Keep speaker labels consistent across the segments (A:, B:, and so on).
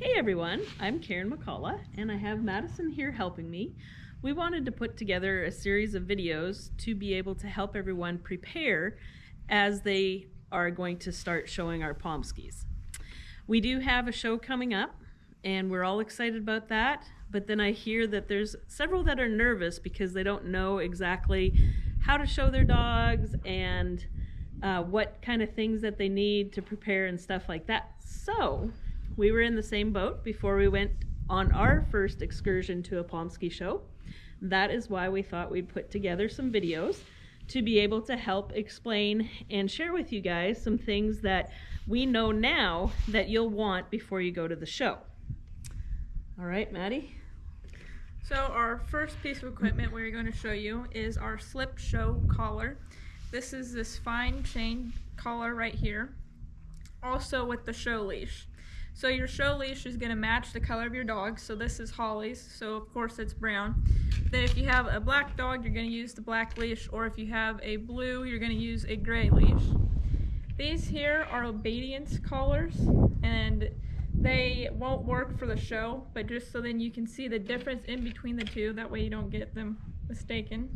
A: Hey everyone, I'm Karen McCullough and I have Madison here helping me. We wanted to put together a series of videos to be able to help everyone prepare as they are going to start showing our Pomskys. We do have a show coming up and we're all excited about that, but then I hear that there's several that are nervous because they don't know exactly how to show their dogs and what kind of things that they need to prepare and stuff like that. So we were in the same boat before we went on our first excursion to a Pomsky show. That is why we thought we'd put together some videos to be able to help explain and share with you guys some things that we know now that you'll want before you go to the show. All right, Maddie?
B: So our first piece of equipment we're going to show you is our slip show collar. This is this fine chain collar right here, also with the show leash. So your show leash is going to match the color of your dog. So this is Holly's, so of course it's brown. Then if you have a black dog, you're going to use the black leash, or if you have a blue, you're going to use a gray leash. These here are obedience collars, and they won't work for the show, but just so then you can see the difference in between the two, that way you don't get them mistaken.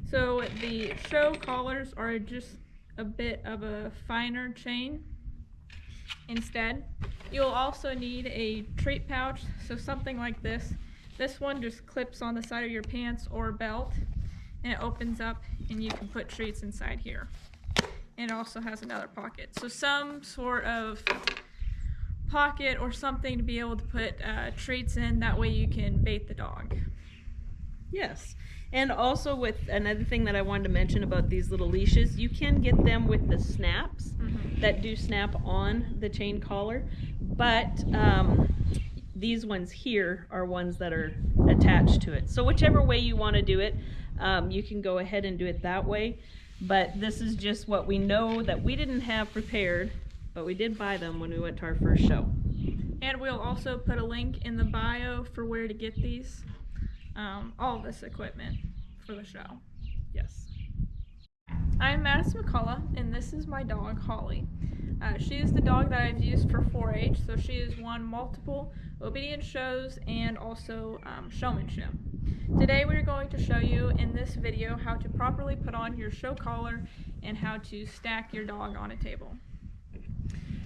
B: So the show collars are just a bit of a finer chain instead. You'll also need a treat pouch, so something like this. This one just clips on the side of your pants or belt, and it opens up and you can put treats inside here. And it also has another pocket. So some sort of pocket or something to be able to put treats in, that way you can bait the dog.
A: Yes, and also with another thing that I wanted to mention about these little leashes, you can get them with the snaps that do snap on the chain collar, but these ones here are ones that are attached to it. So whichever way you want to do it, you can go ahead and do it that way, but this is just what we know that we didn't have prepared, but we did buy them when we went to our first show.
B: And we'll also put a link in the bio for where to get these. All of this equipment for the show.
A: Yes.
B: I'm Madison McCullough, and this is my dog, Holly. She is the dog that I've used for 4-H, so she has won multiple obedience shows and also showmanship. Today we're going to show you in this video how to properly put on your show collar and how to stack your dog on a table.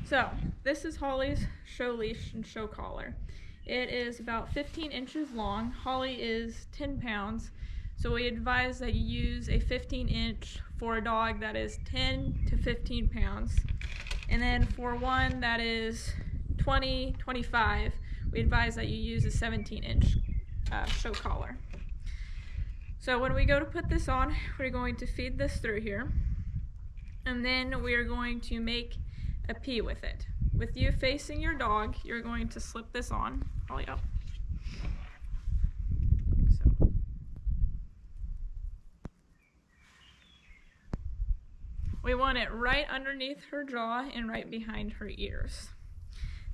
B: So, this is Holly's show leash and show collar. It is about 15 inches long. Holly is 10 pounds, so we advise that you use a 15-inch for a dog that is 10 to 15 pounds. And then for one that is 20, 25, we advise that you use a 17-inch show collar. So when we go to put this on, we're going to feed this through here, and then we are going to make a pee with it. With you facing your dog, you're going to slip this on. Holly, up. So. We want it right underneath her jaw and right behind her ears.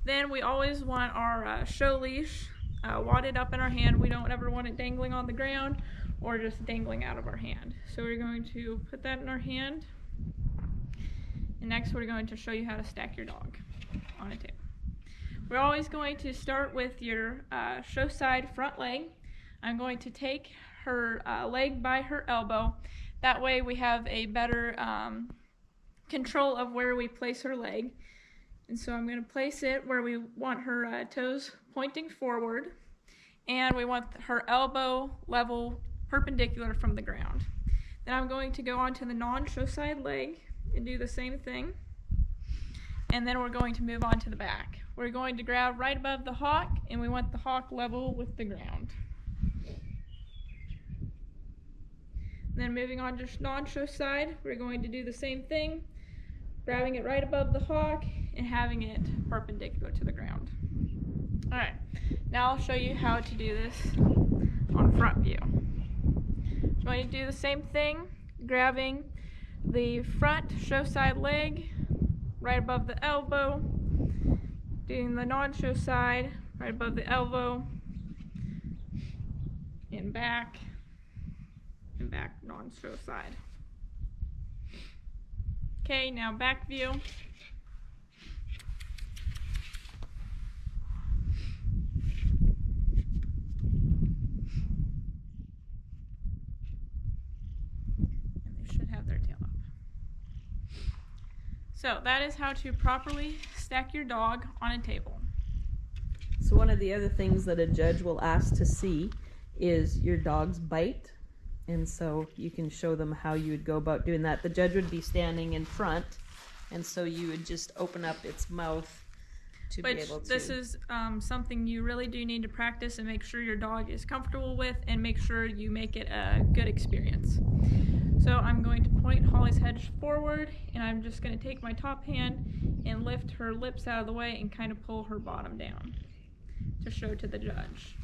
B: Then we always want our show leash wadded up in our hand. We don't ever want it dangling on the ground or just dangling out of our hand. So we're going to put that in our hand. And next we're going to show you how to stack your dog on a table. We're always going to start with your show side front leg. I'm going to take her leg by her elbow. That way we have a better control of where we place her leg. And so I'm going to place it where we want her toes pointing forward, and we want her elbow level perpendicular from the ground. Then I'm going to go onto the non-show side leg and do the same thing. And then we're going to move on to the back. We're going to grab right above the hock, and we want the hock level with the ground. Then moving on to non-show side, we're going to do the same thing, grabbing it right above the hock and having it perpendicular to the ground. Alright, now I'll show you how to do this on front view. I'm going to do the same thing, grabbing the front show side leg right above the elbow, doing the non-show side right above the elbow, and back non-show side. Okay, now back view. So that is how to properly stack your dog on a table.
A: So one of the other things that a judge will ask to see is your dog's bite. And so you can show them how you would go about doing that. The judge would be standing in front, and so you would just open up its mouth to be able to.
B: This is something you really do need to practice and make sure your dog is comfortable with, and make sure you make it a good experience. So I'm going to point Holly's head forward, and I'm just going to take my top hand and lift her lips out of the way and kind of pull her bottom down to show to the judge.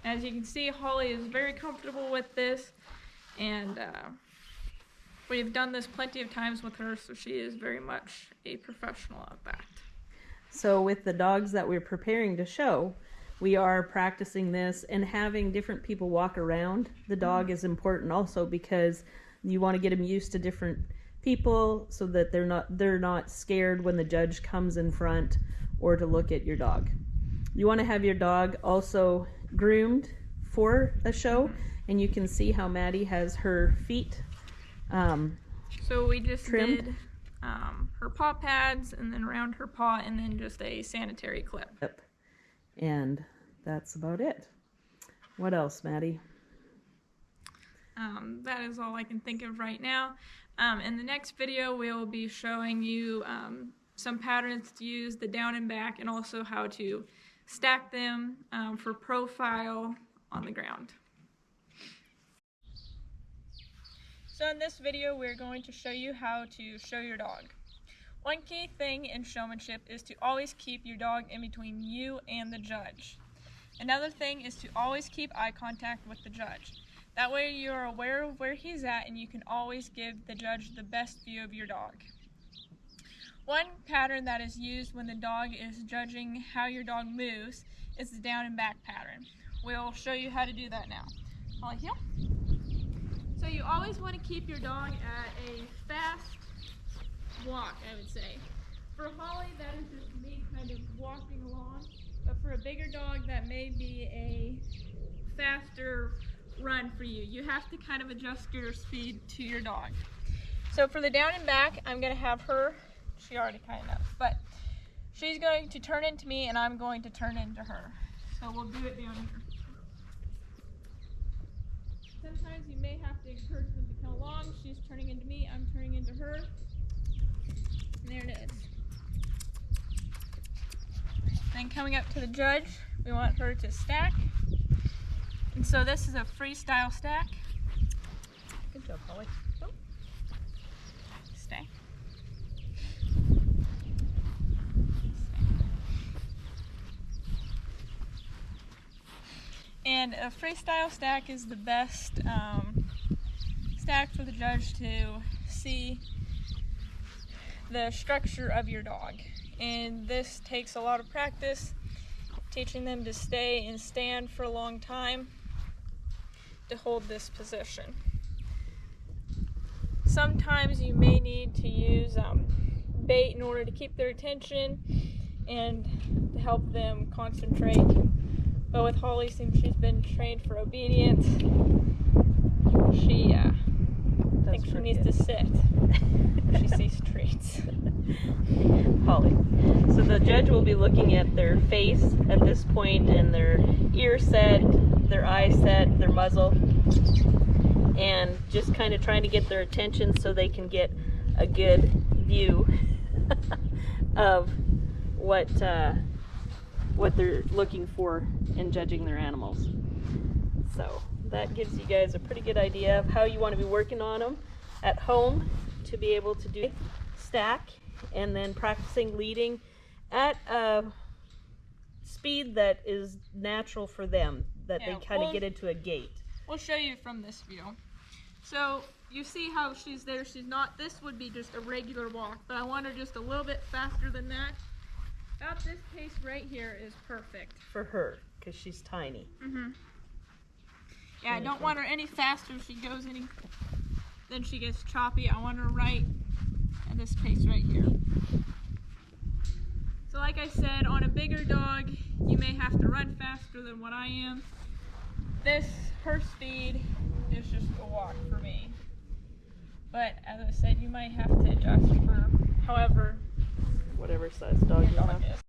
B: As you can see, Holly is very comfortable with this, and we've done this plenty of times with her, so she is very much a professional at that.
A: So with the dogs that we're preparing to show, we are practicing this, and having different people walk around the dog is important also, because you want to get them used to different people so that they're not scared when the judge comes in front or to look at your dog. You want to have your dog also groomed for a show, and you can see how Maddie has her feet
B: so we just
A: trimmed.
B: did her paw pads, and then around her paw, and then just a sanitary clip.
A: Yep. And that's about it. What else, Maddie?
B: That is all I can think of right now. In the next video, we will be showing you some patterns to use, the down and back, and also how to stack them for profile on the ground. So in this video, we're going to show you how to show your dog. One key thing in showmanship is to always keep your dog in between you and the judge. Another thing is to always keep eye contact with the judge. That way you're aware of where he's at, and you can always give the judge the best view of your dog. One pattern that is used when the dog is judging how your dog moves is the down and back pattern. We'll show you how to do that now. Holly, heel. So you always want to keep your dog at a fast walk, I would say. For Holly, that is just me kind of walking along, but for a bigger dog, that may be a faster run for you. You have to kind of adjust your speed to your dog. So for the down and back, I'm going to have her, she already kind of knows, but she's going to turn into me, and I'm going to turn into her. So we'll do it down here. Sometimes you may have to encourage them to come along. She's turning into me, I'm turning into her. And there it is. Then coming up to the judge, we want her to stack. And so this is a freestyle stack. Good job, Holly. Oh. Stay. And a freestyle stack is the best stack for the judge to see the structure of your dog. And this takes a lot of practice, teaching them to stay and stand for a long time to hold this position. Sometimes you may need to use bait in order to keep their attention and to help them concentrate. But with Holly, since she's been trained for obedience, she thinks she needs to sit if she sees treats.
A: Holly. So the judge will be looking at their face at this point, and their ear set, their eye set, their muzzle, and just kind of trying to get their attention so they can get a good view of what they're looking for in judging their animals. So that gives you guys a pretty good idea of how you want to be working on them at home to be able to do stack, and then practicing leading at a speed that is natural for them, that they kind of get into a gait.
B: We'll show you from this view. So you see how she's there, she's not, this would be just a regular walk, but I want her just a little bit faster than that. About this pace right here is perfect.
A: For her, because she's tiny.
B: Yeah, I don't want her any faster if she goes any, then she gets choppy. I want her right at this pace right here. So like I said, on a bigger dog, you may have to run faster than what I am. Her speed is just a walk for me. But as I said, you might have to adjust for however
A: Whatever size dog
B: your
A: you
B: dog
A: have.
B: is.